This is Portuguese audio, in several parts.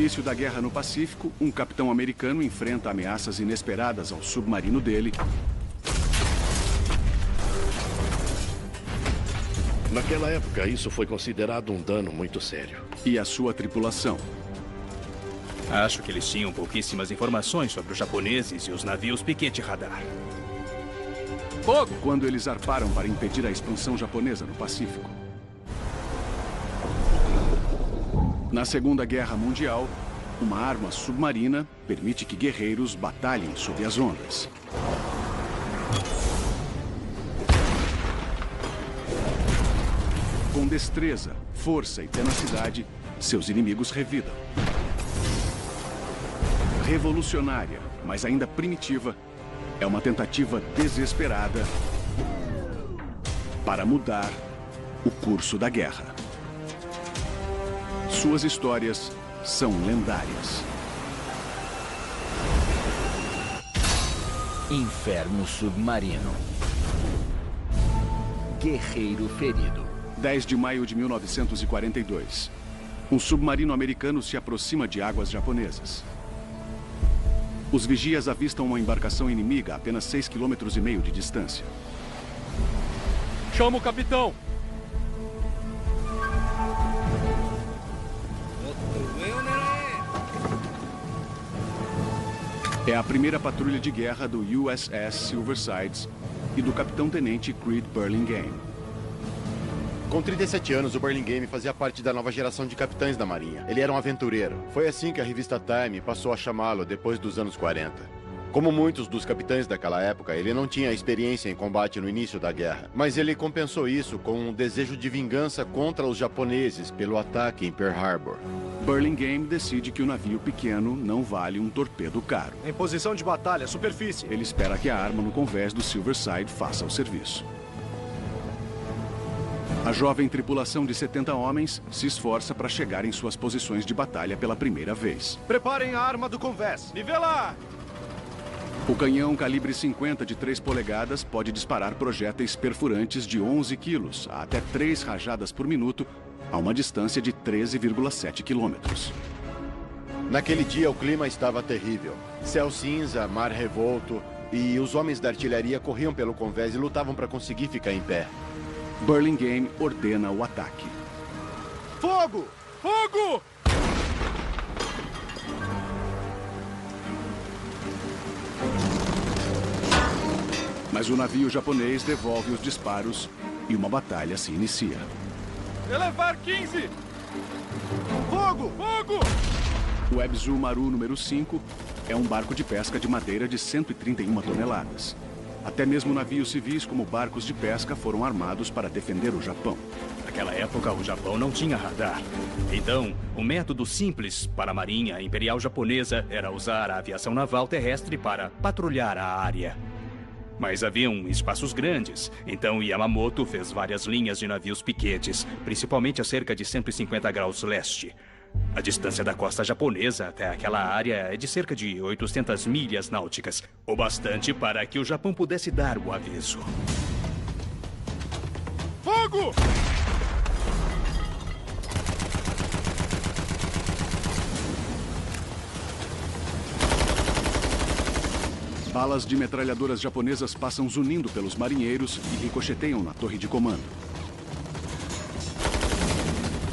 início da guerra no Pacífico, um capitão americano enfrenta ameaças inesperadas ao submarino dele. Naquela época, isso foi considerado um dano muito sério. E a sua tripulação. Acho que eles tinham pouquíssimas informações sobre os japoneses e os navios piquete radar. Fogo! Quando eles zarparam para impedir a expansão japonesa no Pacífico. Na Segunda Guerra Mundial, uma arma submarina permite que guerreiros batalhem sob as ondas. Com destreza, força e tenacidade, seus inimigos revidam. Revolucionária, mas ainda primitiva, é uma tentativa desesperada para mudar o curso da guerra. Suas histórias são lendárias. Inferno Submarino. Guerreiro ferido. 10 de maio de 1942. Um submarino americano se aproxima de águas japonesas. Os vigias avistam uma embarcação inimiga a apenas 6,5 km de distância. Chama o capitão! É a primeira patrulha de guerra do USS Silverside e do capitão-tenente Creed Burlingame. Com 37 anos, o Burlingame fazia parte da nova geração de capitães da Marinha. Ele era um aventureiro. Foi assim que a revista Time passou a chamá-lo depois dos anos 40. Como muitos dos capitães daquela época, ele não tinha experiência em combate no início da guerra. Mas ele compensou isso com um desejo de vingança contra os japoneses pelo ataque em Pearl Harbor. Burlingame decide que o navio pequeno não vale um torpedo caro. Em posição de batalha, superfície. Ele espera que a arma no convés do Silverside faça o serviço. A jovem tripulação de 70 homens se esforça para chegar em suas posições de batalha pela primeira vez. Preparem a arma do convés. Nivelar! O canhão calibre 50 de 3 polegadas pode disparar projéteis perfurantes de 11 quilos a até 3 rajadas por minuto a uma distância de 13,7 quilômetros. Naquele dia, o clima estava terrível. Céu cinza, mar revolto, e os homens da artilharia corriam pelo convés e lutavam para conseguir ficar em pé. Burlingame ordena o ataque. Fogo! Fogo! Mas o navio japonês devolve os disparos e uma batalha se inicia. Elevar 15! Fogo! Fogo! O Ebisu Maru número 5 é um barco de pesca de madeira de 131 toneladas. Até mesmo navios civis como barcos de pesca foram armados para defender o Japão. Naquela época, o Japão não tinha radar. Então, o método simples para a Marinha Imperial Japonesa era usar a aviação naval terrestre para patrulhar a área. Mas haviam espaços grandes, então Yamamoto fez várias linhas de navios piquetes, principalmente a cerca de 150 graus leste. A distância da costa japonesa até aquela área é de cerca de 800 milhas náuticas, o bastante para que o Japão pudesse dar o aviso. Fogo! Balas de metralhadoras japonesas passam zunindo pelos marinheiros e ricocheteiam na torre de comando.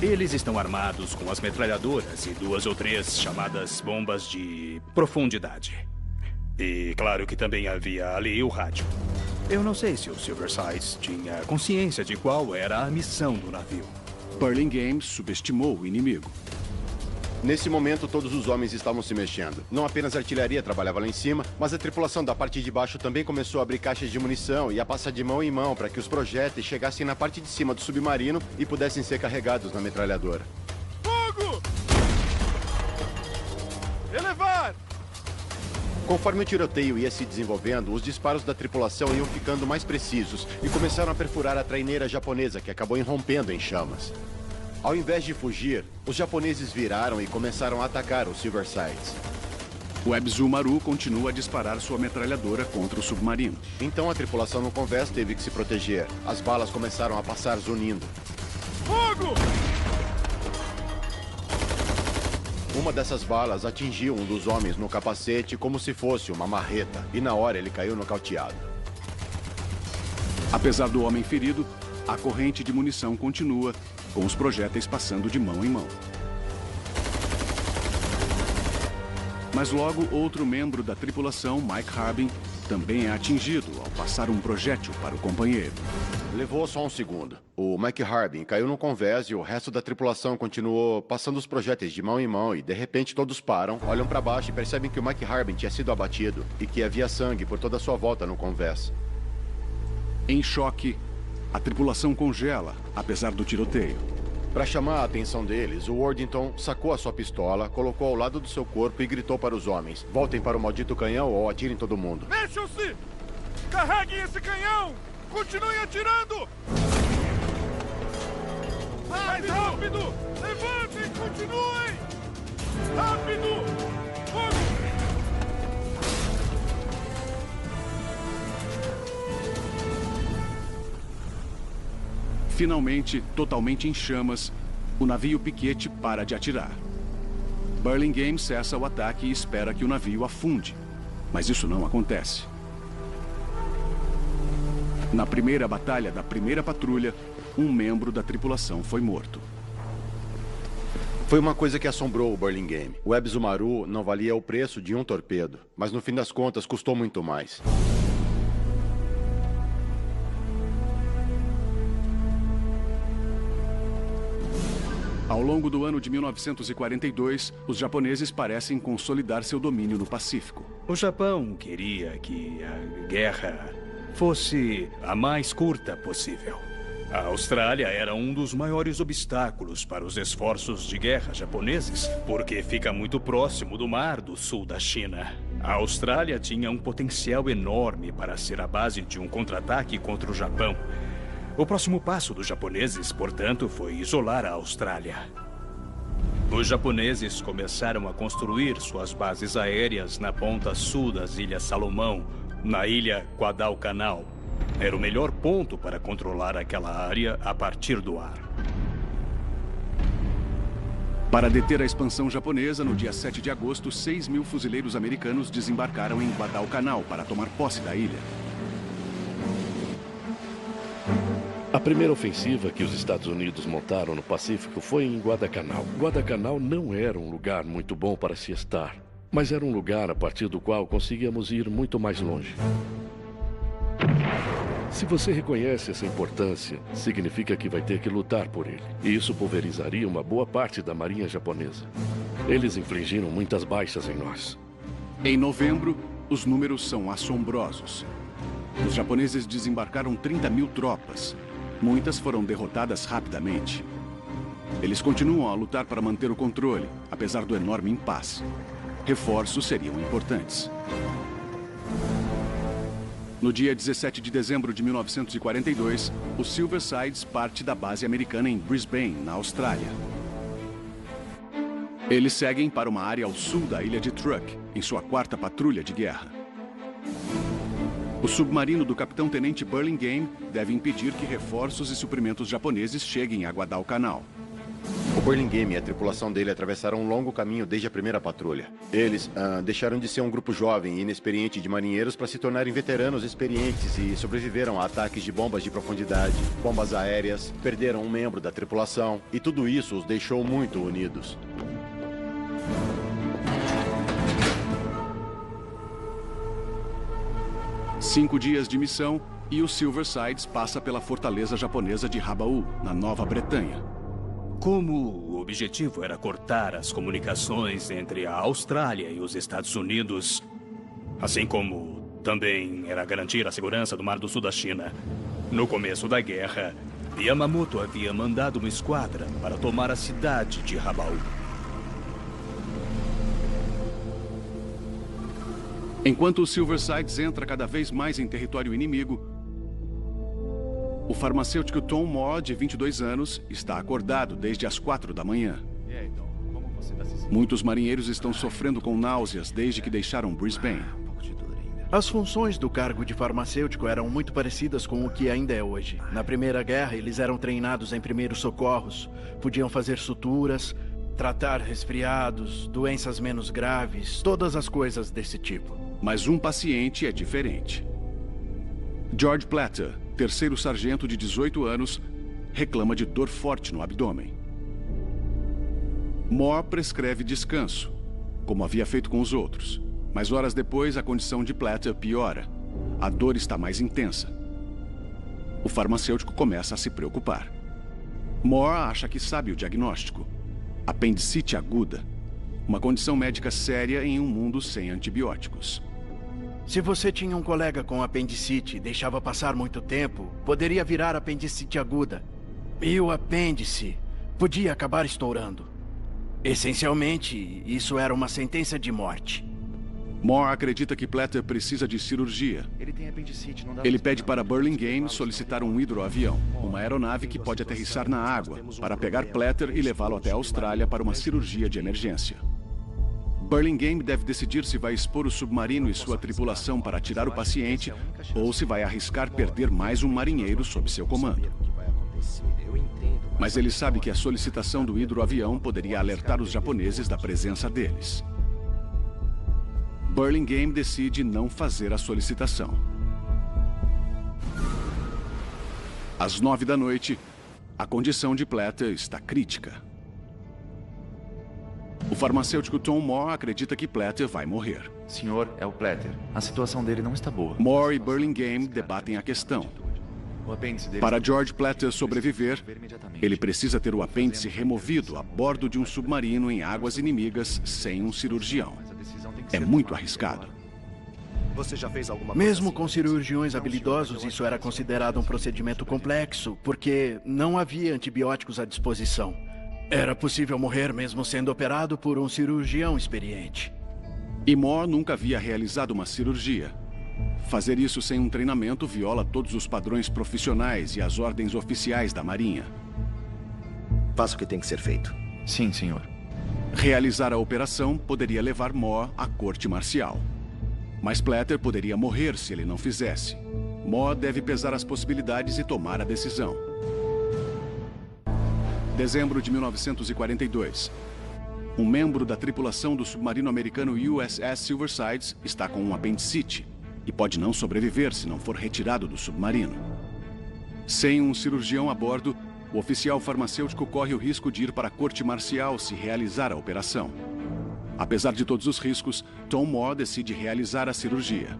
Eles estão armados com as metralhadoras e 2 ou 3 chamadas bombas de profundidade. E claro que também havia ali o rádio. Eu não sei se o Silverside tinha consciência de qual era a missão do navio. Burlingame subestimou o inimigo. Nesse momento, todos os homens estavam se mexendo. Não apenas a artilharia trabalhava lá em cima, mas a tripulação da parte de baixo também começou a abrir caixas de munição e a passar de mão em mão para que os projéteis chegassem na parte de cima do submarino e pudessem ser carregados na metralhadora. Fogo! Elevar! Conforme o tiroteio ia se desenvolvendo, os disparos da tripulação iam ficando mais precisos e começaram a perfurar a traineira japonesa, que acabou irrompendo em chamas. Ao invés de fugir, os japoneses viraram e começaram a atacar os Silversides. O Ebisu Maru continua a disparar sua metralhadora contra o submarino. Então a tripulação no convés teve que se proteger. As balas começaram a passar zunindo. Fogo! Uma dessas balas atingiu um dos homens no capacete como se fosse uma marreta, e na hora ele caiu nocauteado. Apesar do homem ferido, a corrente de munição continua, com os projéteis passando de mão em mão. Mas logo, outro membro da tripulação, Mike Harbin, também é atingido ao passar um projétil para o companheiro. Levou só um segundo. O Mike Harbin caiu no convés e o resto da tripulação continuou passando os projéteis de mão em mão e, de repente, todos param, olham para baixo e percebem que o Mike Harbin tinha sido abatido e que havia sangue por toda a sua volta no convés. Em choque, a tripulação congela, apesar do tiroteio. Para chamar a atenção deles, o Worthington sacou a sua pistola, colocou ao lado do seu corpo e gritou para os homens: voltem para o maldito canhão ou atirem todo mundo. Mexam-se! Carreguem esse canhão! Continuem atirando! Mais rápido! Levantem! Continuem! Rápido! Fogo! Finalmente, totalmente em chamas, o navio piquete para de atirar. Burlingame cessa o ataque e espera que o navio afunde, mas isso não acontece. Na primeira batalha da primeira patrulha, um membro da tripulação foi morto. Foi uma coisa que assombrou o Burlingame. O Ebizumaru não valia o preço de um torpedo, mas no fim das contas custou muito mais. Ao longo do ano de 1942, os japoneses parecem consolidar seu domínio no Pacífico. O Japão queria que a guerra fosse a mais curta possível. A Austrália era um dos maiores obstáculos para os esforços de guerra japoneses, porque fica muito próximo do mar do sul da China. A Austrália tinha um potencial enorme para ser a base de um contra-ataque contra o Japão. O próximo passo dos japoneses, portanto, foi isolar a Austrália. Os japoneses começaram a construir suas bases aéreas na ponta sul das Ilhas Salomão, na ilha Guadalcanal. Era o melhor ponto para controlar aquela área a partir do ar. Para deter a expansão japonesa, no dia 7 de agosto, 6.000 fuzileiros americanos desembarcaram em Guadalcanal para tomar posse da ilha. A primeira ofensiva que os Estados Unidos montaram no Pacífico foi em Guadalcanal. Guadalcanal não era um lugar muito bom para se estar, mas era um lugar a partir do qual conseguíamos ir muito mais longe. Se você reconhece essa importância, significa que vai ter que lutar por ele. E isso pulverizaria uma boa parte da marinha japonesa. Eles infligiram muitas baixas em nós. Em novembro, os números são assombrosos. Os japoneses desembarcaram 30.000 tropas. Muitas foram derrotadas rapidamente. Eles continuam a lutar para manter o controle, apesar do enorme impasse. Reforços seriam importantes. No dia 17 de dezembro de 1942, o Silversides parte da base americana em Brisbane, na Austrália. Eles seguem para uma área ao sul da ilha de Truk, em sua quarta patrulha de guerra. O submarino do capitão-tenente Burlingame deve impedir que reforços e suprimentos japoneses cheguem a Guadalcanal. O Burlingame e a tripulação dele atravessaram um longo caminho desde a primeira patrulha. Eles deixaram de ser um grupo jovem e inexperiente de marinheiros para se tornarem veteranos experientes e sobreviveram a ataques de bombas de profundidade, bombas aéreas, perderam um membro da tripulação e tudo isso os deixou muito unidos. Cinco dias de missão e o Silversides passa pela fortaleza japonesa de Rabaul, na Nova Bretanha. Como o objetivo era cortar as comunicações entre a Austrália e os Estados Unidos, assim como também era garantir a segurança do Mar do Sul da China, no começo da guerra, Yamamoto havia mandado uma esquadra para tomar a cidade de Rabaul. Enquanto o Silversides entra cada vez mais em território inimigo, o farmacêutico Tom Moore, de 22 anos, está acordado desde as 4 da manhã. Muitos marinheiros estão sofrendo com náuseas desde que deixaram Brisbane. As funções do cargo de farmacêutico eram muito parecidas com o que ainda é hoje. Na Primeira Guerra, eles eram treinados em primeiros socorros, podiam fazer suturas, tratar resfriados, doenças menos graves, todas as coisas desse tipo. Mas um paciente é diferente. George Platter, terceiro sargento de 18 anos, reclama de dor forte no abdômen. Moore prescreve descanso, como havia feito com os outros. Mas horas depois, a condição de Platter piora. A dor está mais intensa. O farmacêutico começa a se preocupar. Moore acha que sabe o diagnóstico. Apendicite aguda. Uma condição médica séria em um mundo sem antibióticos. Se você tinha um colega com apendicite e deixava passar muito tempo, poderia virar apendicite aguda. E o apêndice podia acabar estourando. Essencialmente, isso era uma sentença de morte. Moore acredita que Platter precisa de cirurgia. Ele tem apendicite, não dá. Ele pede para Burlingame solicitar um hidroavião, uma aeronave que pode aterrissar na água, para pegar Platter e levá-lo até a Austrália para uma cirurgia de emergência. Burlingame deve decidir se vai expor o submarino e sua tripulação para tirar o paciente ou se vai arriscar perder mais um marinheiro sob seu comando. Mas ele sabe que a solicitação do hidroavião poderia alertar os japoneses da presença deles. Burlingame decide não fazer a solicitação. Às 9 da noite, a condição de Platter está crítica. O farmacêutico Tom Moore acredita que Platter vai morrer. Senhor, é o Platter. A situação dele não está boa. Moore e Burlingame debatem a questão. O apêndice dele... Para George Platter sobreviver, ele precisa ter o apêndice removido a bordo de um submarino em águas inimigas sem um cirurgião. É muito arriscado. Você já fez alguma Mesmo com cirurgiões habilidosos, isso era considerado um procedimento complexo, porque não havia antibióticos à disposição. Era possível morrer mesmo sendo operado por um cirurgião experiente. E Moore nunca havia realizado uma cirurgia. Fazer isso sem um treinamento viola todos os padrões profissionais e as ordens oficiais da Marinha. Faça o que tem que ser feito. Sim, senhor. Realizar a operação poderia levar Moore à corte marcial. Mas Platter poderia morrer se ele não fizesse. Moore deve pesar as possibilidades e tomar a decisão. Dezembro de 1942. Um membro da tripulação do submarino americano USS Silverside está com um apendicite e pode não sobreviver se não for retirado do submarino. Sem um cirurgião a bordo, o oficial farmacêutico corre o risco de ir para a corte marcial se realizar a operação. Apesar de todos os riscos, Tom Moore decide realizar a cirurgia.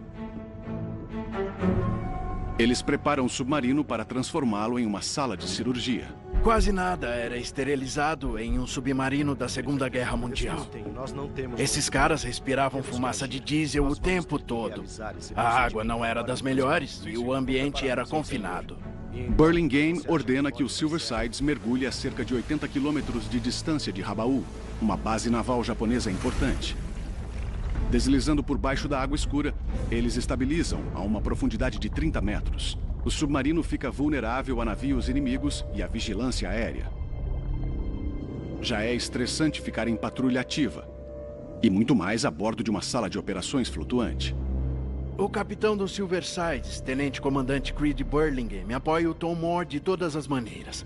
Eles preparam o submarino para transformá-lo em uma sala de cirurgia. Quase nada era esterilizado em um submarino da Segunda Guerra Mundial. Esses caras respiravam fumaça de diesel o tempo todo. A água não era das melhores e o ambiente era confinado. Burlingame ordena que o Silverside mergulhe a cerca de 80 quilômetros de distância de Rabaul, uma base naval japonesa importante. Deslizando por baixo da água escura, eles estabilizam a uma profundidade de 30 metros. O submarino fica vulnerável a navios inimigos e à vigilância aérea. Já é estressante ficar em patrulha ativa, e muito mais a bordo de uma sala de operações flutuante. O capitão do Silverside, tenente-comandante Creed Burlingame, apoia o Tom Moore de todas as maneiras.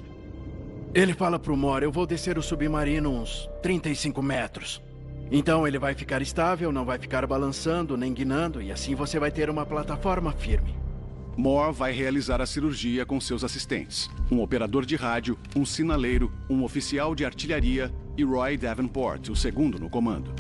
Ele fala pro Moore: eu vou descer o submarino uns 35 metros. Então ele vai ficar estável, não vai ficar balançando nem guinando, e assim você vai ter uma plataforma firme. Moore vai realizar a cirurgia com seus assistentes. Um operador de rádio, um sinaleiro, um oficial de artilharia e Roy Davenport, o segundo no comando.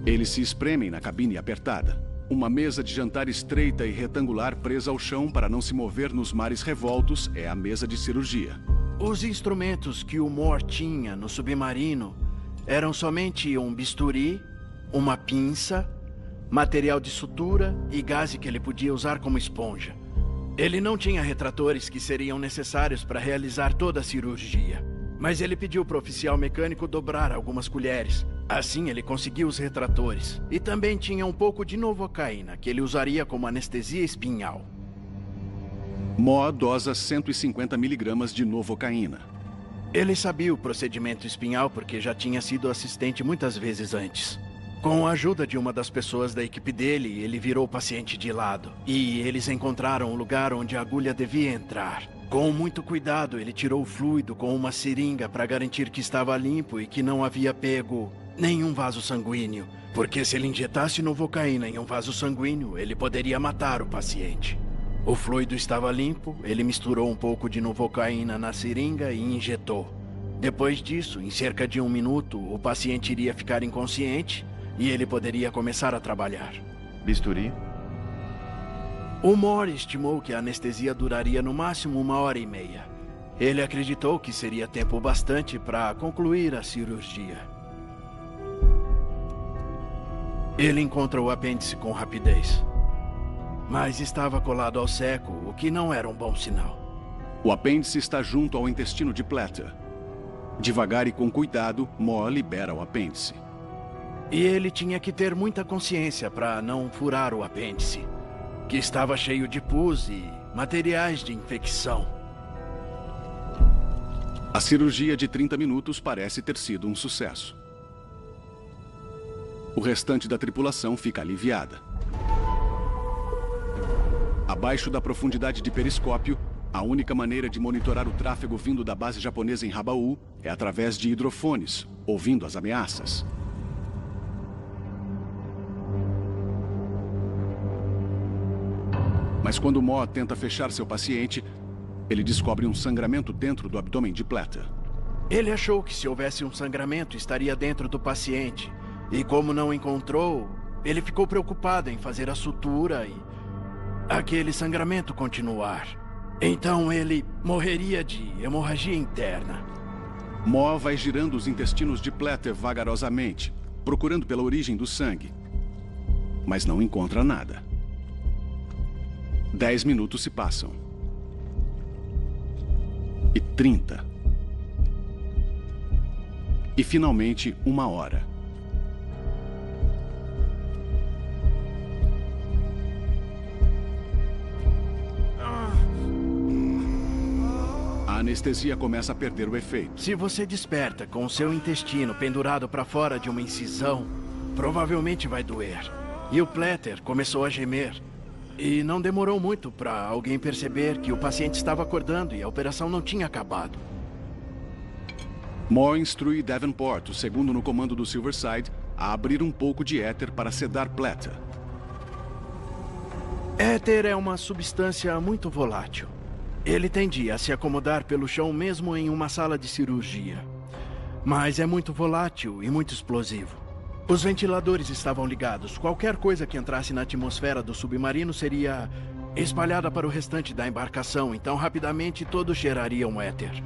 Eles se espremem na cabine apertada. Uma mesa de jantar estreita e retangular presa ao chão para não se mover nos mares revoltos é a mesa de cirurgia. Os instrumentos que o Moore tinha no submarino eram somente um bisturi, uma pinça, material de sutura e gaze que ele podia usar como esponja. Ele não tinha retratores que seriam necessários para realizar toda a cirurgia. Mas ele pediu para o oficial mecânico dobrar algumas colheres. Assim ele conseguiu os retratores. E também tinha um pouco de novocaína, que ele usaria como anestesia espinhal. Moore dosa 150 miligramas de novocaína. Ele sabia o procedimento espinhal porque já tinha sido assistente muitas vezes antes. Com a ajuda de uma das pessoas da equipe dele, ele virou o paciente de lado. E eles encontraram o lugar onde a agulha devia entrar. Com muito cuidado, ele tirou o fluido com uma seringa para garantir que estava limpo e que não havia pego nenhum vaso sanguíneo. Porque se ele injetasse novocaína em um vaso sanguíneo, ele poderia matar o paciente. O fluido estava limpo, ele misturou um pouco de novocaína na seringa e injetou. Depois disso, em cerca de 1 minuto, o paciente iria ficar inconsciente e ele poderia começar a trabalhar. Bisturi? O Moore estimou que a anestesia duraria no máximo 1h30. Ele acreditou que seria tempo bastante para concluir a cirurgia. Ele encontrou o apêndice com rapidez, mas estava colado ao seco, o que não era um bom sinal. O apêndice está junto ao intestino de Platter. Devagar e com cuidado, Moore libera o apêndice. E ele tinha que ter muita consciência para não furar o apêndice, que estava cheio de pus e materiais de infecção. A cirurgia de 30 minutos parece ter sido um sucesso. O restante da tripulação fica aliviada. Abaixo da profundidade de periscópio, a única maneira de monitorar o tráfego vindo da base japonesa em Rabaul é através de hidrofones, ouvindo as ameaças. Mas quando Moore tenta fechar seu paciente, ele descobre um sangramento dentro do abdômen de Platter. Ele achou que se houvesse um sangramento, estaria dentro do paciente. E como não encontrou, ele ficou preocupado em fazer a sutura e aquele sangramento continuar. Então ele morreria de hemorragia interna. Moore vai girando os intestinos de Platter vagarosamente, procurando pela origem do sangue. Mas não encontra nada. 10 minutos se passam. E 30. E finalmente 1 hora. A anestesia começa a perder o efeito. Se você desperta com o seu intestino pendurado para fora de uma incisão, provavelmente vai doer. E o Platter começou a gemer. E não demorou muito para alguém perceber que o paciente estava acordando e a operação não tinha acabado. Moore instrui Davenport, o segundo no comando do Silverside, a abrir um pouco de éter para sedar Platter. Éter é uma substância muito volátil. Ele tendia a se acomodar pelo chão mesmo em uma sala de cirurgia. Mas é muito volátil e muito explosivo. Os ventiladores estavam ligados. Qualquer coisa que entrasse na atmosfera do submarino seria espalhada para o restante da embarcação, então rapidamente todos cheirariam éter.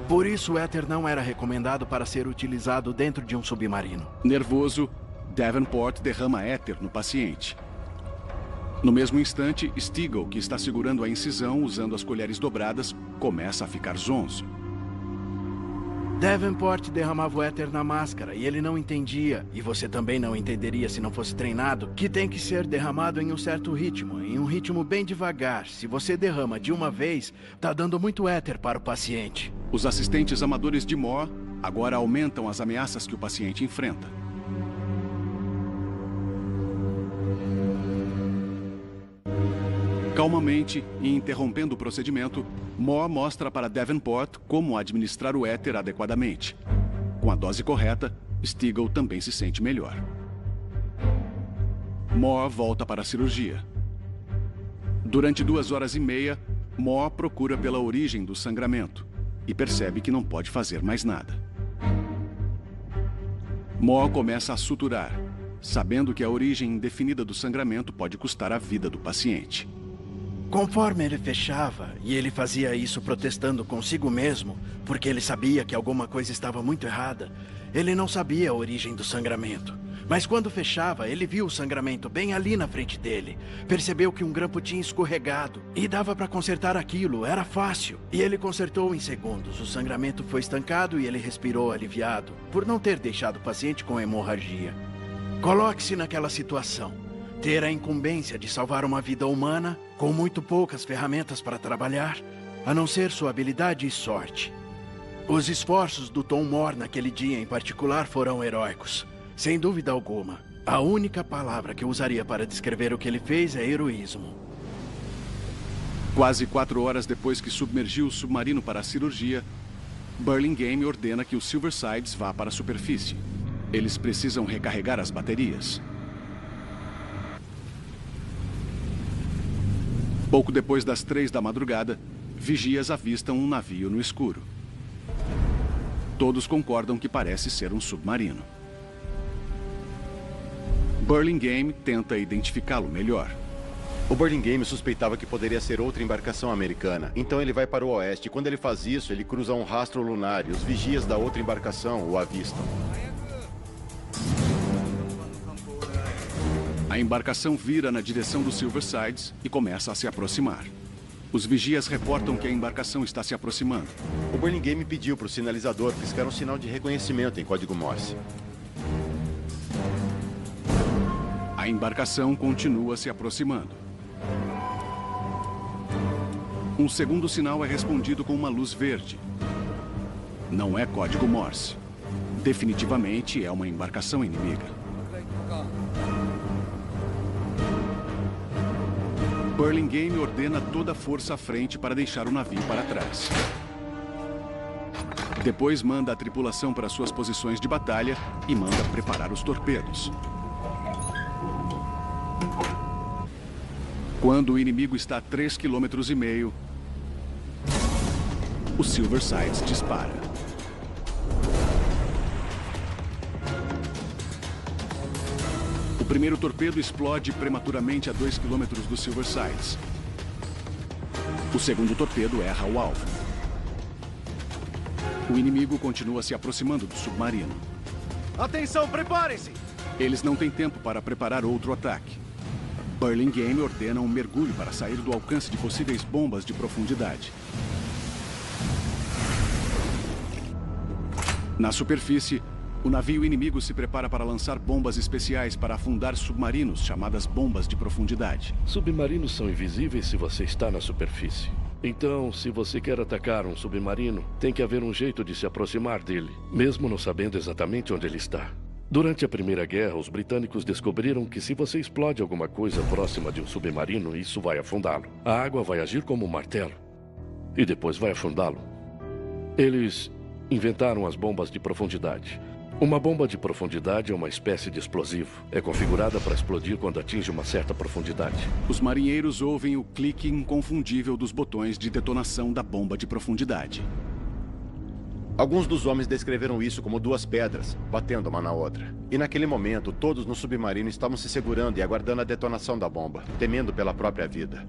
Por isso, o éter não era recomendado para ser utilizado dentro de um submarino. Nervoso, Davenport derrama éter no paciente. No mesmo instante, Stigall, que está segurando a incisão usando as colheres dobradas, começa a ficar zonzo. Davenport derramava o éter na máscara e ele não entendia, e você também não entenderia se não fosse treinado, que tem que ser derramado em um certo ritmo, em um ritmo bem devagar. Se você derrama de uma vez, tá dando muito éter para o paciente. Os assistentes amadores de Moore agora aumentam as ameaças que o paciente enfrenta. Calmamente e interrompendo o procedimento, Moore mostra para Davenport como administrar o éter adequadamente. Com a dose correta, Stigall também se sente melhor. Moore volta para a cirurgia. Durante 2h30, Moore procura pela origem do sangramento e percebe que não pode fazer mais nada. Moore começa a suturar, sabendo que a origem indefinida do sangramento pode custar a vida do paciente. Conforme ele fechava, e ele fazia isso protestando consigo mesmo, porque ele sabia que alguma coisa estava muito errada, ele não sabia a origem do sangramento. Mas quando fechava, ele viu o sangramento bem ali na frente dele. Percebeu que um grampo tinha escorregado e dava para consertar aquilo, era fácil. E ele consertou em segundos. O sangramento foi estancado e ele respirou aliviado, por não ter deixado o paciente com hemorragia. Coloque-se naquela situação. Ter a incumbência de salvar uma vida humana com muito poucas ferramentas para trabalhar, a não ser sua habilidade e sorte. Os esforços do Tom Moore naquele dia em particular foram heróicos. Sem dúvida alguma. A única palavra que eu usaria para descrever o que ele fez é heroísmo. Quase 4 horas depois que submergiu o submarino para a cirurgia, Burlingame ordena que o Silversides vá para a superfície. Eles precisam recarregar as baterias. Pouco depois das 3 da madrugada, vigias avistam um navio no escuro. Todos concordam que parece ser um submarino. Burlingame tenta identificá-lo melhor. O Burlingame suspeitava que poderia ser outra embarcação americana. Então ele vai para o oeste. Quando ele faz isso, ele cruza um rastro lunar e os vigias da outra embarcação o avistam. A embarcação vira na direção do Silversides e começa a se aproximar. Os vigias reportam que a embarcação está se aproximando. O Burlingame pediu para o sinalizador piscar um sinal de reconhecimento em código Morse. A embarcação continua se aproximando. Um segundo sinal é respondido com uma luz verde. Não é código Morse. Definitivamente é uma embarcação inimiga. Burlingame ordena toda a força à frente para deixar o navio para trás. Depois manda a tripulação para suas posições de batalha e manda preparar os torpedos. Quando o inimigo está a 3,5 km, o Silversides dispara. O primeiro torpedo explode prematuramente a 2 km do Silversides. O segundo torpedo erra o alvo. O inimigo continua se aproximando do submarino. Atenção, preparem-se! Eles não têm tempo para preparar outro ataque. Burlingame ordena um mergulho para sair do alcance de possíveis bombas de profundidade. Na superfície, o navio inimigo se prepara para lançar bombas especiais para afundar submarinos, chamadas bombas de profundidade. Submarinos são invisíveis se você está na superfície. Então, se você quer atacar um submarino, tem que haver um jeito de se aproximar dele, mesmo não sabendo exatamente onde ele está. Durante a Primeira Guerra, os britânicos descobriram que se você explode alguma coisa próxima de um submarino, isso vai afundá-lo. A água vai agir como um martelo e depois vai afundá-lo. Eles inventaram as bombas de profundidade. Uma bomba de profundidade é uma espécie de explosivo. É configurada para explodir quando atinge uma certa profundidade. Os marinheiros ouvem o clique inconfundível dos botões de detonação da bomba de profundidade. Alguns dos homens descreveram isso como 2 pedras, batendo uma na outra. E naquele momento, todos no submarino estavam se segurando e aguardando a detonação da bomba, temendo pela própria vida.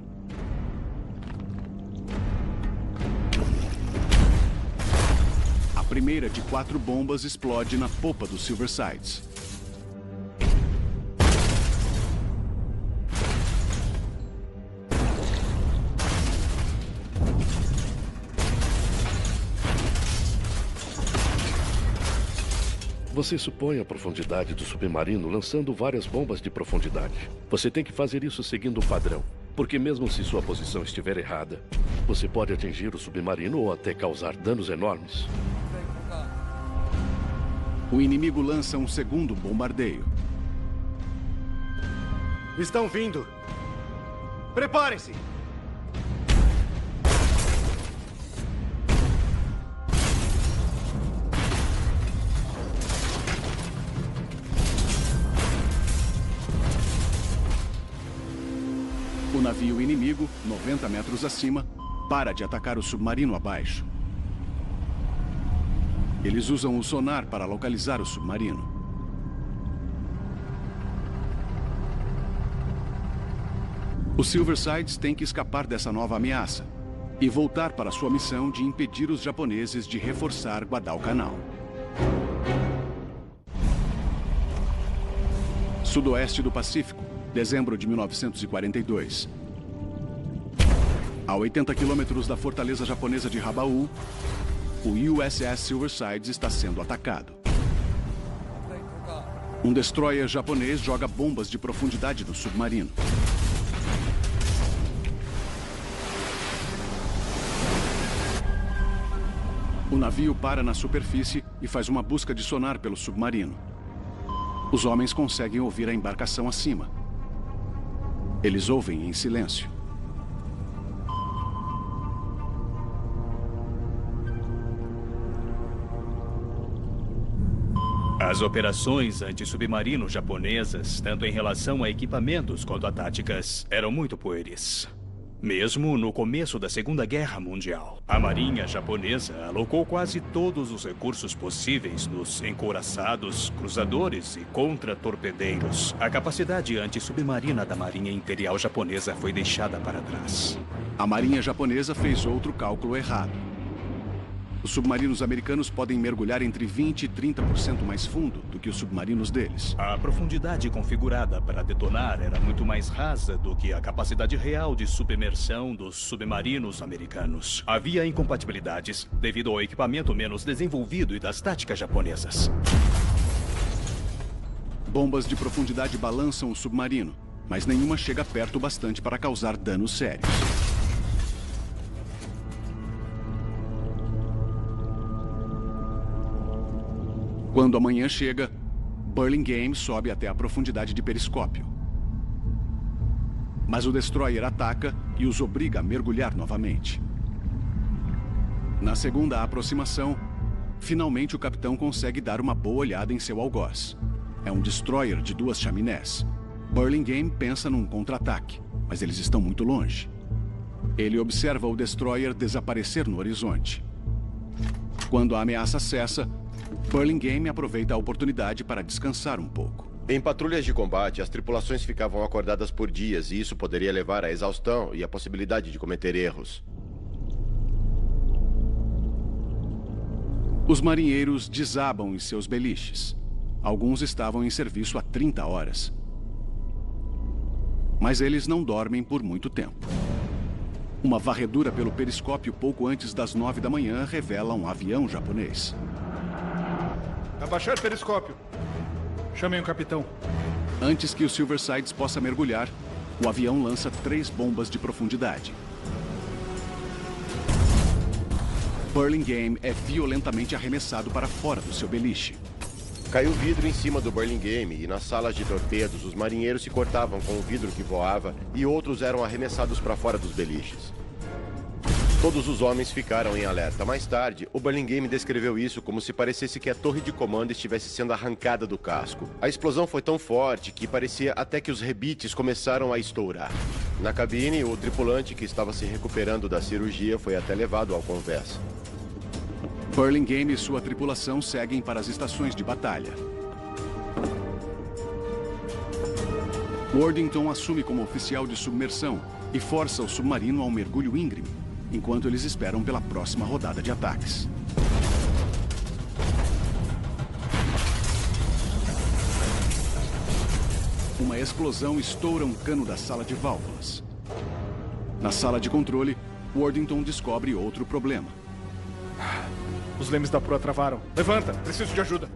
A primeira de 4 bombas explode na popa do Silversides. Você supõe a profundidade do submarino lançando várias bombas de profundidade. Você tem que fazer isso seguindo um padrão, porque mesmo se sua posição estiver errada, você pode atingir o submarino ou até causar danos enormes. O inimigo lança um segundo bombardeio. Estão vindo! Preparem-se! O navio inimigo, 90 metros acima, para de atacar o submarino abaixo. Eles usam o sonar para localizar o submarino. Os Silversides têm que escapar dessa nova ameaça e voltar para sua missão de impedir os japoneses de reforçar Guadalcanal. Sudoeste do Pacífico, dezembro de 1942. A 80 quilômetros da fortaleza japonesa de Rabaul, o USS Silversides está sendo atacado. Um destroyer japonês joga bombas de profundidade no submarino. O navio para na superfície e faz uma busca de sonar pelo submarino. Os homens conseguem ouvir a embarcação acima. Eles ouvem em silêncio. As operações anti-submarino japonesas, tanto em relação a equipamentos quanto a táticas, eram muito pueris. Mesmo no começo da Segunda Guerra Mundial, a Marinha japonesa alocou quase todos os recursos possíveis nos encouraçados, cruzadores e contra-torpedeiros. A capacidade anti-submarina da Marinha Imperial Japonesa foi deixada para trás. A Marinha japonesa fez outro cálculo errado. Os submarinos americanos podem mergulhar entre 20% e 30% mais fundo do que os submarinos deles. A profundidade configurada para detonar era muito mais rasa do que a capacidade real de submersão dos submarinos americanos. Havia incompatibilidades devido ao equipamento menos desenvolvido e das táticas japonesas. Bombas de profundidade balançam o submarino, mas nenhuma chega perto o bastante para causar danos sérios. Quando a manhã chega, Burlingame sobe até a profundidade de periscópio. Mas o destroyer ataca e os obriga a mergulhar novamente. Na segunda aproximação, finalmente o capitão consegue dar uma boa olhada em seu algoz. É um destroyer de 2 chaminés. Burlingame pensa num contra-ataque, mas eles estão muito longe. Ele observa o destroyer desaparecer no horizonte. Quando a ameaça cessa, Burlingame aproveita a oportunidade para descansar um pouco. Em patrulhas de combate, as tripulações ficavam acordadas por dias e isso poderia levar à exaustão e à possibilidade de cometer erros. Os marinheiros desabam em seus beliches. Alguns estavam em serviço há 30 horas. Mas eles não dormem por muito tempo. Uma varredura pelo periscópio pouco antes das 9 da manhã revela um avião japonês. Abaixar periscópio. Chamem o capitão. Antes que o Silversides possa mergulhar, o avião lança 3 bombas de profundidade. Burlingame é violentamente arremessado para fora do seu beliche. Caiu vidro em cima do Burlingame e nas salas de torpedos os marinheiros se cortavam com o vidro que voava e outros eram arremessados para fora dos beliches. Todos os homens ficaram em alerta. Mais tarde, o Burlingame descreveu isso como se parecesse que a torre de comando estivesse sendo arrancada do casco. A explosão foi tão forte que parecia até que os rebites começaram a estourar. Na cabine, o tripulante que estava se recuperando da cirurgia foi até levado ao convés. Burlingame e sua tripulação seguem para as estações de batalha. Worthington assume como oficial de submersão e força o submarino ao mergulho íngreme, enquanto eles esperam pela próxima rodada de ataques. Uma explosão estoura um cano da sala de válvulas. Na sala de controle, Worthington descobre outro problema. Os lemes da proa travaram. Levanta, preciso de ajuda.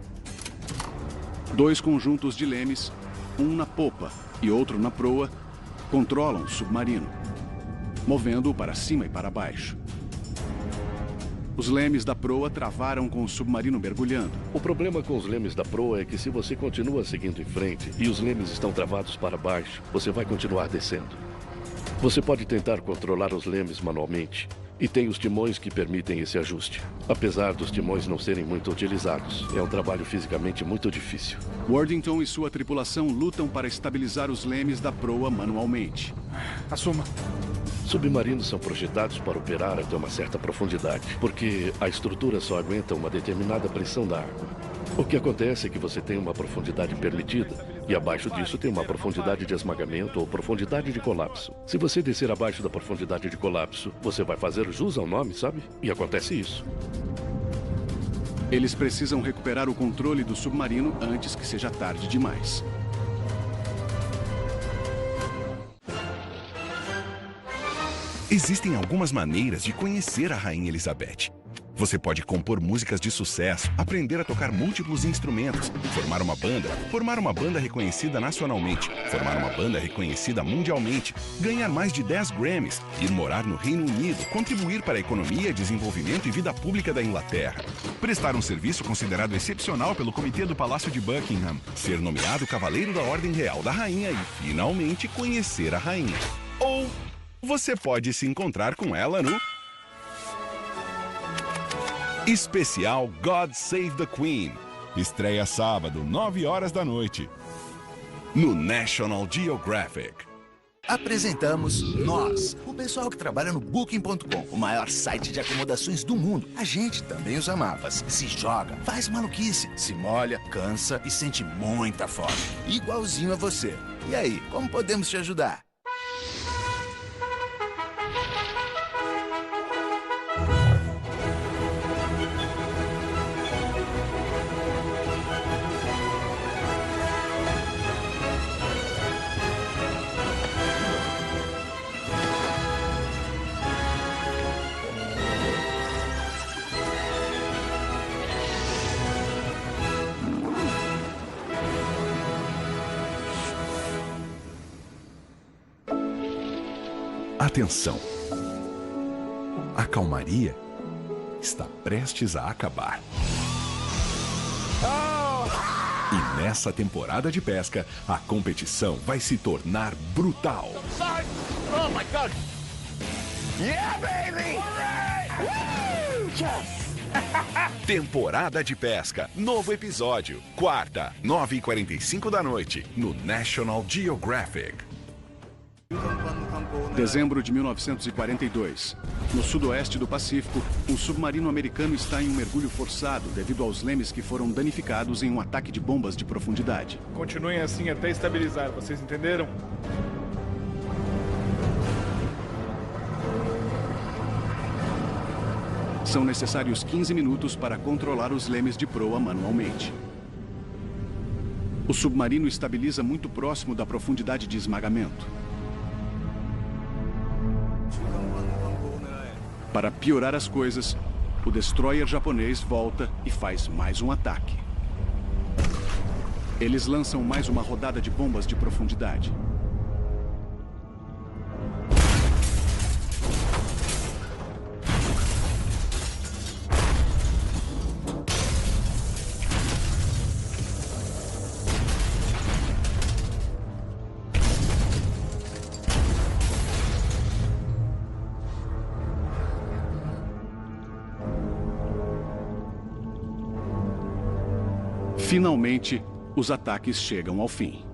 2 conjuntos de lemes, um na popa e outro na proa, controlam o submarino, movendo-o para cima e para baixo. Os lemes da proa travaram com o submarino mergulhando. O problema com os lemes da proa é que se você continua seguindo em frente e os lemes estão travados para baixo, você vai continuar descendo. Você pode tentar controlar os lemes manualmente, e tem os timões que permitem esse ajuste. Apesar dos timões não serem muito utilizados, é um trabalho fisicamente muito difícil. Worthington e sua tripulação lutam para estabilizar os lemes da proa manualmente. Assuma. Submarinos são projetados para operar até uma certa profundidade, porque a estrutura só aguenta uma determinada pressão da água. O que acontece é que você tem uma profundidade permitida, e abaixo disso tem uma profundidade de esmagamento ou profundidade de colapso. Se você descer abaixo da profundidade de colapso, você vai fazer jus ao nome, sabe? E acontece isso. Eles precisam recuperar o controle do submarino antes que seja tarde demais. Existem algumas maneiras de conhecer a Rainha Elizabeth. Você pode compor músicas de sucesso, aprender a tocar múltiplos instrumentos, formar uma banda reconhecida nacionalmente, formar uma banda reconhecida mundialmente, ganhar mais de 10 Grammys, ir morar no Reino Unido, contribuir para a economia, desenvolvimento e vida pública da Inglaterra, prestar um serviço considerado excepcional pelo Comitê do Palácio de Buckingham, ser nomeado Cavaleiro da Ordem Real da Rainha e, finalmente, conhecer a Rainha. Ou você pode se encontrar com ela no Especial God Save the Queen. Estreia sábado, 9 horas da noite. No National Geographic. Apresentamos nós, o pessoal que trabalha no Booking.com, o maior site de acomodações do mundo. A gente também usa mapas, se joga, faz maluquice, se molha, cansa e sente muita fome. Igualzinho a você. E aí, como podemos te ajudar? Atenção! A calmaria está prestes a acabar. E nessa temporada de pesca, a competição vai se tornar brutal. Oh my God! Yeah, baby! Yes! Temporada de pesca, novo episódio, quarta, 9h45 da noite, no National Geographic. Dezembro de 1942. No sudoeste do Pacífico, um submarino americano está em um mergulho forçado devido aos lemes que foram danificados em um ataque de bombas de profundidade. Continuem assim até estabilizar, vocês entenderam? São necessários 15 minutos para controlar os lemes de proa manualmente. O submarino estabiliza muito próximo da profundidade de esmagamento. Para piorar as coisas, o destroyer japonês volta e faz mais um ataque. Eles lançam mais uma rodada de bombas de profundidade. Finalmente, os ataques chegam ao fim.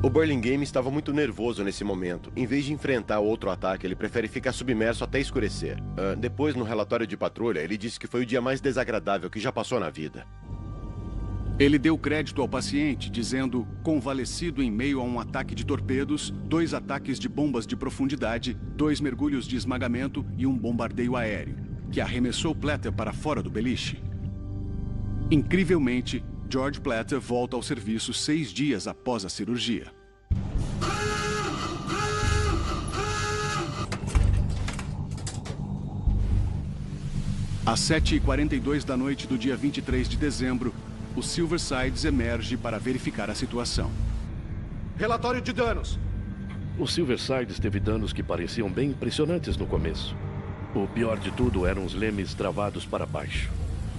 O Burlingame estava muito nervoso nesse momento. Em vez de enfrentar outro ataque, ele prefere ficar submerso até escurecer. Depois, no relatório de patrulha, ele disse que foi o dia mais desagradável que já passou na vida. Ele deu crédito ao paciente, dizendo, convalescido em meio a um ataque de torpedos, 2 ataques de bombas de profundidade, 2 mergulhos de esmagamento e um bombardeio aéreo, que arremessou Platter para fora do beliche. Incrivelmente, George Platter volta ao serviço 6 dias após a cirurgia. Às 7h42 da noite do dia 23 de dezembro, o Silversides emerge para verificar a situação. Relatório de danos. O Silversides teve danos que pareciam bem impressionantes no começo. O pior de tudo eram os lemes travados para baixo.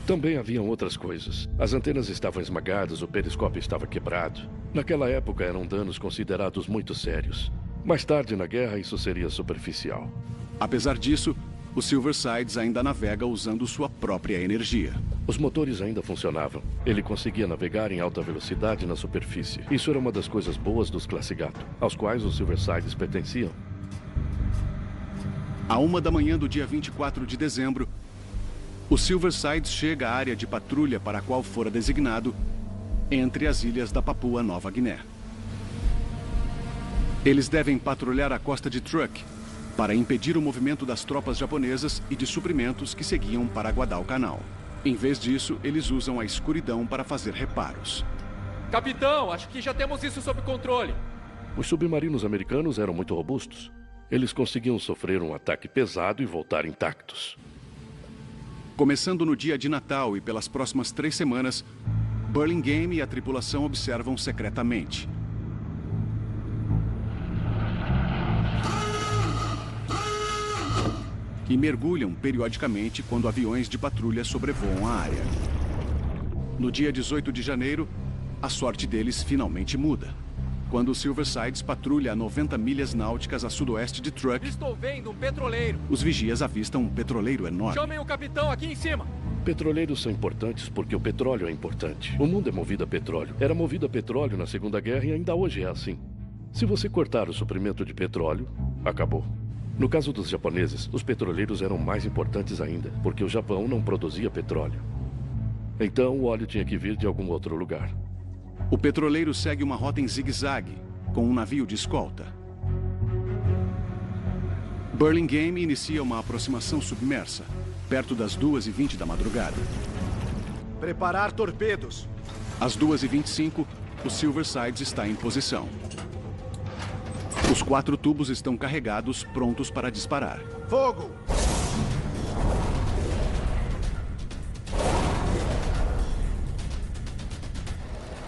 Também haviam outras coisas. As antenas estavam esmagadas, o periscópio estava quebrado. Naquela época eram danos considerados muito sérios. Mais tarde na guerra isso seria superficial. Apesar disso, o Silversides ainda navega usando sua própria energia. Os motores ainda funcionavam. Ele conseguia navegar em alta velocidade na superfície. Isso era uma das coisas boas dos Classe Gato, aos quais os Silversides pertenciam. À 1 da manhã do dia 24 de dezembro, o Silversides chega à área de patrulha para a qual fora designado, entre as ilhas da Papua Nova Guiné. Eles devem patrulhar a costa de Truk para impedir o movimento das tropas japonesas e de suprimentos que seguiam para Guadalcanal. Em vez disso, eles usam a escuridão para fazer reparos. Capitão, acho que já temos isso sob controle. Os submarinos americanos eram muito robustos. Eles conseguiam sofrer um ataque pesado e voltar intactos. Começando no dia de Natal e pelas próximas 3 semanas, Burlingame e a tripulação observam secretamente. E mergulham periodicamente quando aviões de patrulha sobrevoam a área. No dia 18 de janeiro, a sorte deles finalmente muda. quando o Silversides patrulha a 90 milhas náuticas a sudoeste de Truk. Estou vendo um petroleiro. Os vigias avistam um petroleiro enorme. Chamem o capitão aqui em cima. Petroleiros são importantes porque o petróleo é importante. O mundo é movido a petróleo. Era movido a petróleo na Segunda Guerra e ainda hoje é assim. Se você cortar o suprimento de petróleo, acabou. No caso dos japoneses, os petroleiros eram mais importantes ainda, porque o Japão não produzia petróleo. Então o óleo tinha que vir de algum outro lugar. O petroleiro segue uma rota em zigue-zague, com um navio de escolta. Burlingame inicia uma aproximação submersa, perto das 2h20 da madrugada. Preparar torpedos. Às 2h25, o Silversides está em posição. Os 4 tubos estão carregados, prontos para disparar. Fogo!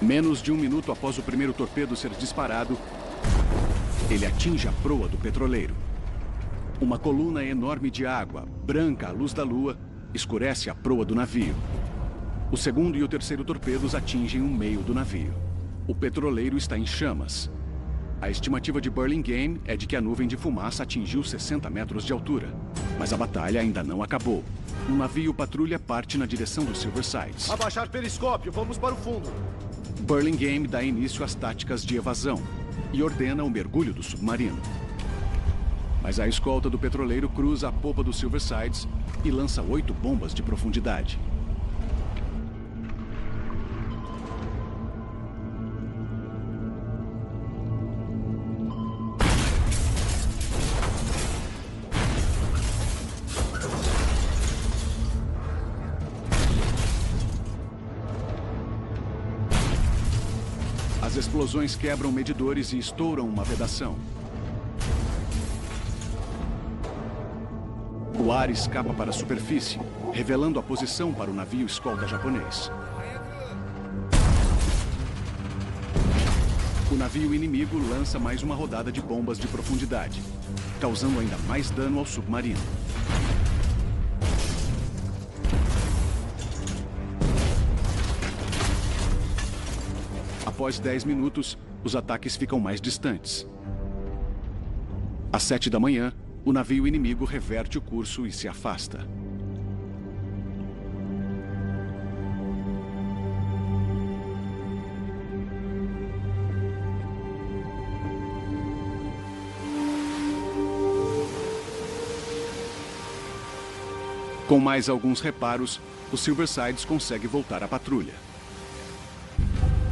Menos de 1 minuto após o primeiro torpedo ser disparado, ele atinge a proa do petroleiro. Uma coluna enorme de água, branca à luz da lua, escurece a proa do navio. O segundo e o terceiro torpedos atingem o meio do navio. O petroleiro está em chamas. A estimativa de Burlingame é de que a nuvem de fumaça atingiu 60 metros de altura. Mas a batalha ainda não acabou. Um navio patrulha parte na direção do Silversides. Abaixar periscópio, vamos para o fundo. Burlingame dá início às táticas de evasão e ordena o mergulho do submarino. Mas a escolta do petroleiro cruza a popa do Silversides e lança 8 bombas de profundidade. As explosões quebram medidores e estouram uma vedação. O ar escapa para a superfície, revelando a posição para o navio escolta japonês. O navio inimigo lança mais uma rodada de bombas de profundidade, causando ainda mais dano ao submarino. Após 10 minutos, os ataques ficam mais distantes. Às 7 da manhã, o navio inimigo reverte o curso e se afasta. Com mais alguns reparos, o Silversides consegue voltar à patrulha.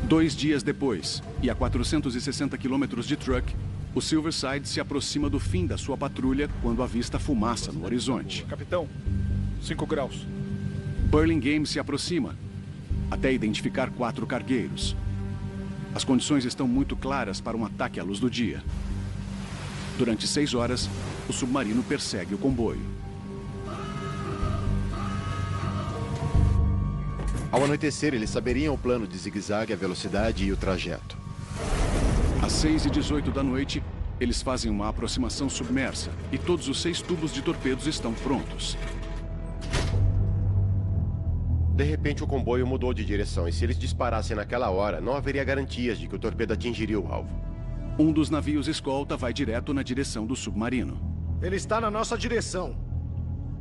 2 dias depois, e a 460 quilômetros de Truk, o Silverside se aproxima do fim da sua patrulha quando avista fumaça no horizonte. Capitão, 5 graus. Burlingame se aproxima, até identificar 4 cargueiros. As condições estão muito claras para um ataque à luz do dia. Durante 6 horas, o submarino persegue o comboio. Ao anoitecer, eles saberiam o plano de zigue-zague, a velocidade e o trajeto. Às 6h18 da noite, eles fazem uma aproximação submersa e todos os 6 tubos de torpedos estão prontos. De repente, o comboio mudou de direção e se eles disparassem naquela hora, não haveria garantias de que o torpedo atingiria o alvo. Um dos navios escolta vai direto na direção do submarino. Ele está na nossa direção.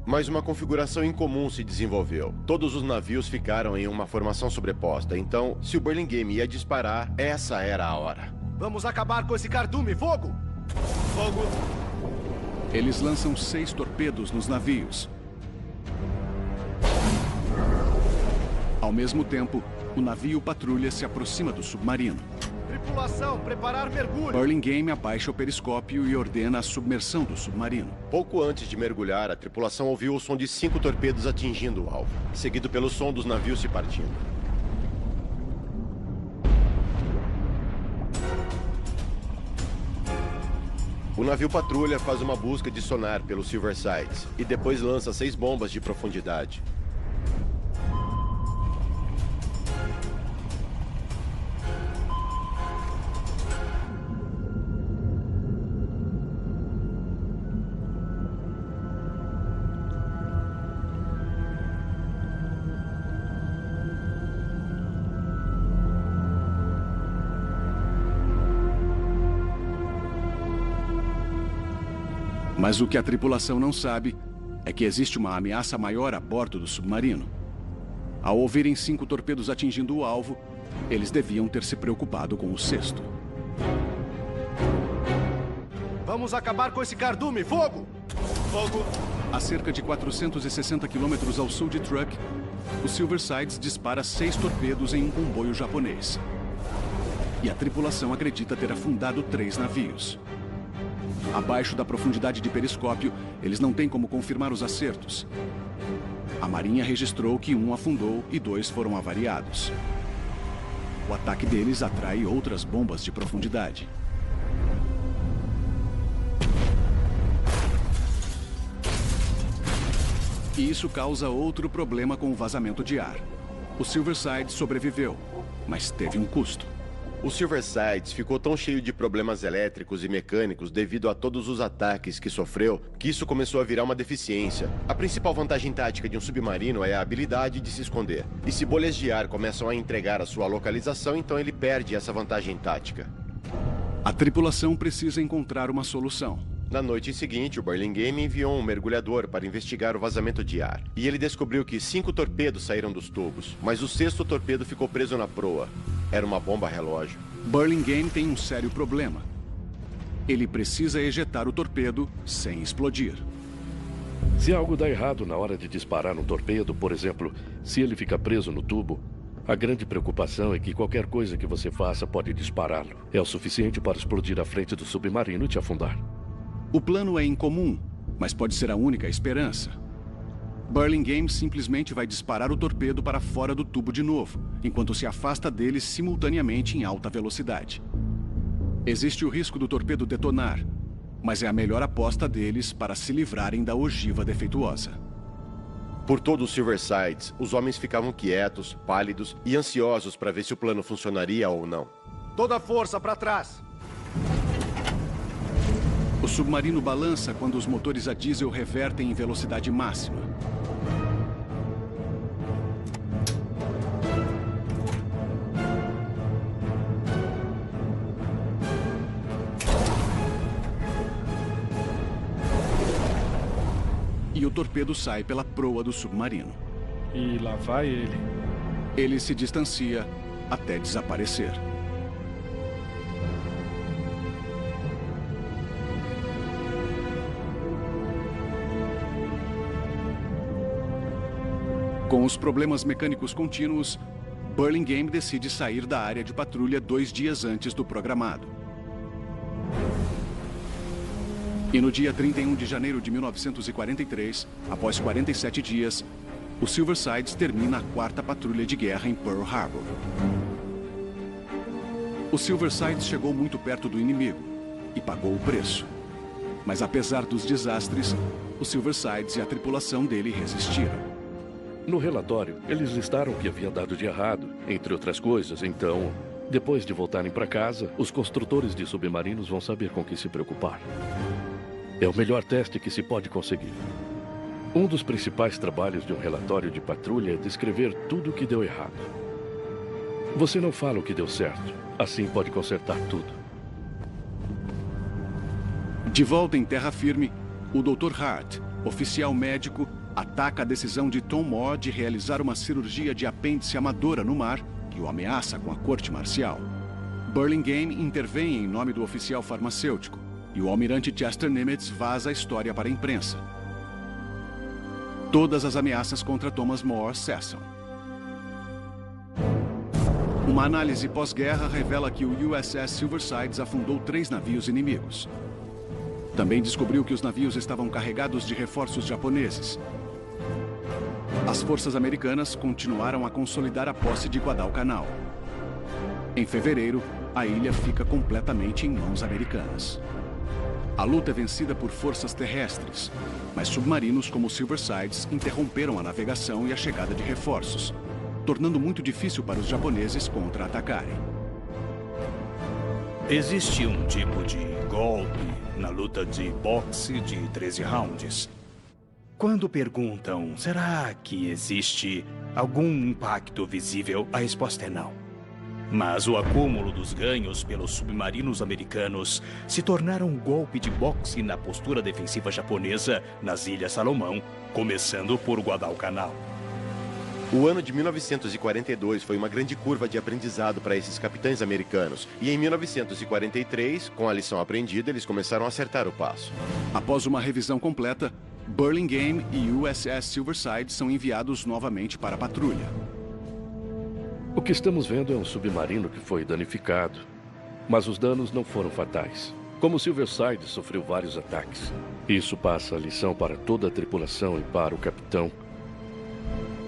Mas uma configuração incomum se desenvolveu. Todos os navios ficaram em uma formação sobreposta. Então, se o Burlingame ia disparar, essa era a hora. Vamos acabar com esse cardume. Fogo! Fogo! Eles lançam 6 torpedos nos navios. Ao mesmo tempo, o navio patrulha se aproxima do submarino. Tripulação, preparar mergulho. Burlingame abaixa o periscópio e ordena a submersão do submarino. Pouco antes de mergulhar, a tripulação ouviu o som de 5 torpedos atingindo o alvo, seguido pelo som dos navios se partindo. O navio patrulha faz uma busca de sonar pelo Silversides e depois lança 6 bombas de profundidade. Mas o que a tripulação não sabe é que existe uma ameaça maior a bordo do submarino. Ao ouvirem 5 torpedos atingindo o alvo, eles deviam ter se preocupado com o 6º. Vamos acabar com esse cardume! Fogo! Fogo! A cerca de 460 quilômetros ao sul de Truk, o Silver Sides dispara 6 torpedos em um comboio japonês. E a tripulação acredita ter afundado 3 navios. Abaixo da profundidade de periscópio, eles não têm como confirmar os acertos. A Marinha registrou que 1 afundou e 2 foram avariados. O ataque deles atrai outras bombas de profundidade. E isso causa outro problema com o vazamento de ar. O Silver Sides sobreviveu, mas teve um custo. O Silver Sides ficou tão cheio de problemas elétricos e mecânicos devido a todos os ataques que sofreu, que isso começou a virar uma deficiência. A principal vantagem tática de um submarino é a habilidade de se esconder. E se bolhas de ar começam a entregar a sua localização, então ele perde essa vantagem tática. A tripulação precisa encontrar uma solução. Na noite seguinte, o Burlingame enviou um mergulhador para investigar o vazamento de ar. E ele descobriu que 5 torpedos saíram dos tubos, mas o 6º torpedo ficou preso na proa. Era uma bomba relógio. Burlingame tem um sério problema. Ele precisa ejetar o torpedo sem explodir. Se algo dá errado na hora de disparar um torpedo, por exemplo, se ele fica preso no tubo, a grande preocupação é que qualquer coisa que você faça pode dispará-lo. É o suficiente para explodir a frente do submarino e te afundar. O plano é incomum, mas pode ser a única esperança. Burlingame simplesmente vai disparar o torpedo para fora do tubo de novo, enquanto se afasta dele simultaneamente em alta velocidade. Existe o risco do torpedo detonar, mas é a melhor aposta deles para se livrarem da ogiva defeituosa. Por todo o Silver Sides, os homens ficavam quietos, pálidos e ansiosos para ver se o plano funcionaria ou não. Toda a força para trás! O submarino balança quando os motores a diesel revertem em velocidade máxima. E o torpedo sai pela proa do submarino. E lá vai ele. Ele se distancia até desaparecer. Com os problemas mecânicos contínuos, Burlingame decide sair da área de patrulha 2 dias antes do programado. E no dia 31 de janeiro de 1943, após 47 dias, o Silver Sides termina a 4ª patrulha de guerra em Pearl Harbor. O Silver Sides chegou muito perto do inimigo e pagou o preço. Mas apesar dos desastres, o Silver Sides e a tripulação dele resistiram. No relatório, eles listaram o que havia dado de errado, entre outras coisas. Então, depois de voltarem para casa, os construtores de submarinos vão saber com que se preocupar. É o melhor teste que se pode conseguir. Um dos principais trabalhos de um relatório de patrulha é descrever tudo o que deu errado. Você não fala o que deu certo, assim pode consertar tudo. De volta em terra firme, o Dr. Hart, oficial médico, ataca a decisão de Tom Moore de realizar uma cirurgia de apêndice amadora no mar e o ameaça com a corte marcial. Burlingame intervém em nome do oficial farmacêutico e o almirante Chester Nimitz vaza a história para a imprensa. Todas as ameaças contra Thomas Moore cessam. Uma análise pós-guerra revela que o USS Silver Sides afundou 3 navios inimigos. Também descobriu que os navios estavam carregados de reforços japoneses. As forças americanas continuaram a consolidar a posse de Guadalcanal. Em fevereiro, a ilha fica completamente em mãos americanas. A luta é vencida por forças terrestres, mas submarinos como o Silver Sides interromperam a navegação e a chegada de reforços, tornando muito difícil para os japoneses contra-atacarem. Existe um tipo de golpe na luta de boxe de 13 rounds. Quando perguntam, será que existe algum impacto visível, a resposta é não. Mas o acúmulo dos ganhos pelos submarinos americanos se tornaram um golpe de boxe na postura defensiva japonesa nas Ilhas Salomão, começando por Guadalcanal. O ano de 1942 foi uma grande curva de aprendizado para esses capitães americanos. E em 1943, com a lição aprendida, eles começaram a acertar o passo. Após uma revisão completa, Burlingame e USS Silverside são enviados novamente para a patrulha. O que estamos vendo é um submarino que foi danificado, mas os danos não foram fatais. Como Silverside sofreu vários ataques, isso passa a lição para toda a tripulação e para o capitão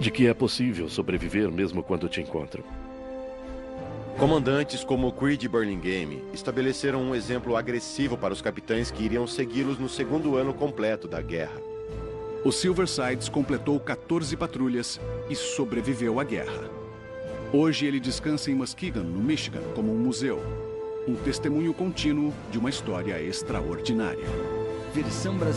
de que é possível sobreviver mesmo quando te encontram. Comandantes como Creed e Burlingame estabeleceram um exemplo agressivo para os capitães que iriam segui-los no segundo ano completo da guerra. O Silverside completou 14 patrulhas e sobreviveu à guerra. Hoje ele descansa em Muskegon, no Michigan, como um museu. Um testemunho contínuo de uma história extraordinária. Versão brasileira.